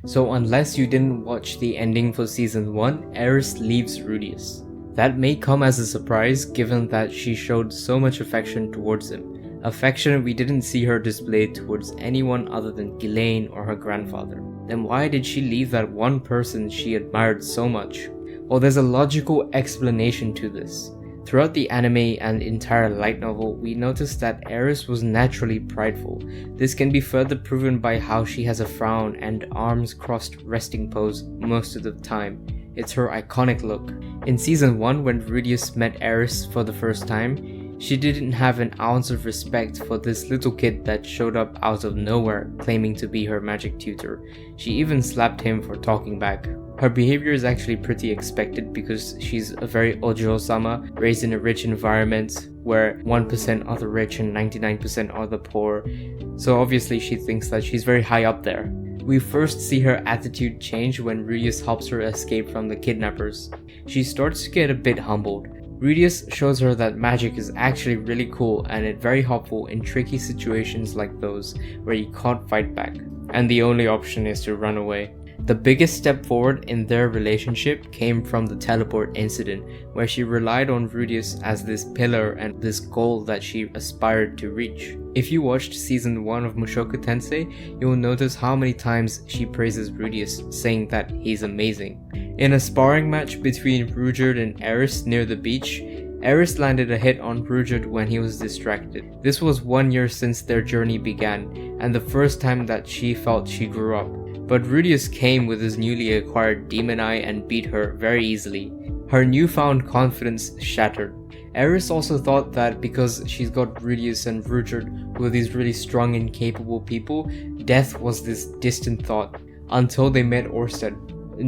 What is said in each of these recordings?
So unless you didn't watch the ending for season 1, Eris leaves Rudeus. That may come as a surprise given that she showed so much affection towards him. Affection we didn't see her display towards anyone other than Ghislaine or her grandfather. Then why did she leave that one person she admired so much? Well, there's a logical explanation to this. Throughout the anime and entire light novel, we notice that Eris was naturally prideful. This can be further proven by how she has a frown and arms crossed resting pose most of the time. It's her iconic look. In season 1, when Rudeus met Eris for the first time, she didn't have an ounce of respect for this little kid that showed up out of nowhere claiming to be her magic tutor. She even slapped him for talking back. Her behavior is actually pretty expected because she's a very Ojo-sama, raised in a rich environment where 1% are the rich and 99% are the poor. So obviously she thinks that she's very high up there. We first see her attitude change when Rudeus helps her escape from the kidnappers. She starts to get a bit humbled. Rudeus shows her that magic is actually really cool and it's very helpful in tricky situations like those where you can't fight back, and the only option is to run away. The biggest step forward in their relationship came from the teleport incident, where she relied on Rudeus as this pillar and this goal that she aspired to reach. If you watched season 1 of Mushoku Tensei, you will notice how many times she praises Rudeus, saying that he's amazing. In a sparring match between Rudeus and Eris near the beach, Eris landed a hit on Rudeus when he was distracted. This was 1 year since their journey began, and the first time that she felt she grew up. But Rudeus came with his newly acquired demon eye and beat her very easily. Her newfound confidence shattered. Eris also thought that because she's got Rudeus and Rudeus, who are these really strong and capable people, death was this distant thought, until they met Orsted.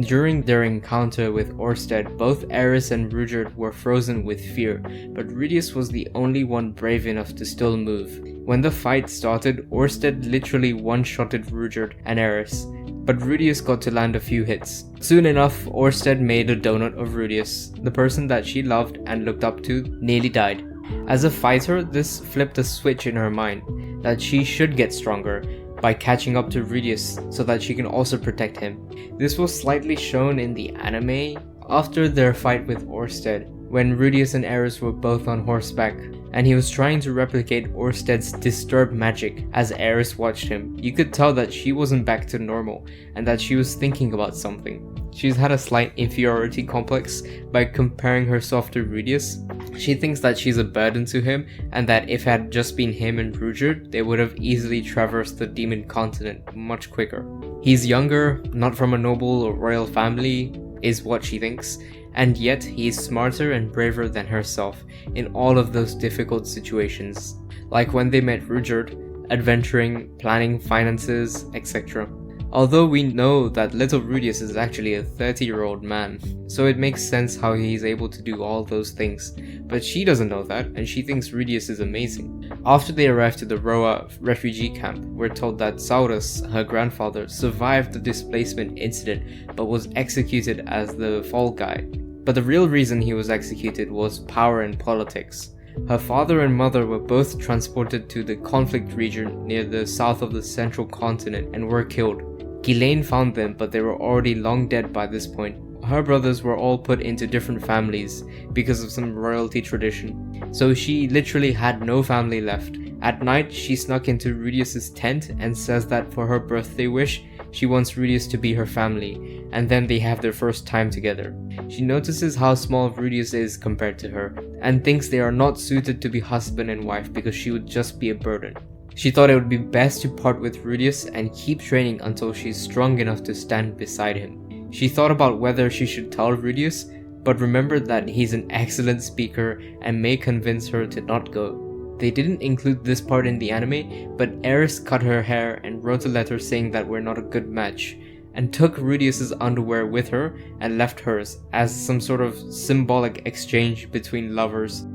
During their encounter with Orsted, both Eris and Rudeus were frozen with fear, but Rudeus was the only one brave enough to still move. When the fight started, Orsted literally one-shotted Rudeus and Eris, but Rudeus got to land a few hits. Soon enough, Orsted made a donut of Rudeus. The person that she loved and looked up to nearly died. As a fighter, this flipped a switch in her mind, that she should get stronger by catching up to Rudeus so that she can also protect him. This was slightly shown in the anime after their fight with Orsted, when Rudeus and Eris were both on horseback, and he was trying to replicate Orsted's disturbed magic as Eris watched him. You could tell that she wasn't back to normal, and that she was thinking about something. She's had a slight inferiority complex by comparing herself to Rudeus. She thinks that she's a burden to him, and that if it had just been him and Rudeus, they would have easily traversed the demon continent much quicker. He's younger, not from a noble or royal family, is what she thinks, and yet he's smarter and braver than herself in all of those difficult situations, like when they met Rudeus, adventuring, planning finances, etc. Although we know that little Rudeus is actually a 30-year-old man, so it makes sense how he's able to do all those things, but she doesn't know that, and she thinks Rudeus is amazing. After they arrive to the Roa refugee camp, we're told that Saurus, her grandfather, survived the displacement incident but was executed as the fall guy. But the real reason he was executed was power and politics. Her father and mother were both transported to the conflict region near the south of the central continent and were killed. Ghislaine found them, but they were already long dead by this point. Her brothers were all put into different families because of some royalty tradition, so she literally had no family left. At night, she snuck into Rudeus's tent and says that for her birthday wish, she wants Rudeus to be her family, and then they have their first time together. She notices how small Rudeus is compared to her, and thinks they are not suited to be husband and wife because she would just be a burden. She thought it would be best to part with Rudeus and keep training until she's strong enough to stand beside him. She thought about whether she should tell Rudeus, but remembered that he's an excellent speaker and may convince her to not go. They didn't include this part in the anime, but Eris cut her hair and wrote a letter saying that we're not a good match, and took Rudeus's underwear with her and left hers as some sort of symbolic exchange between lovers.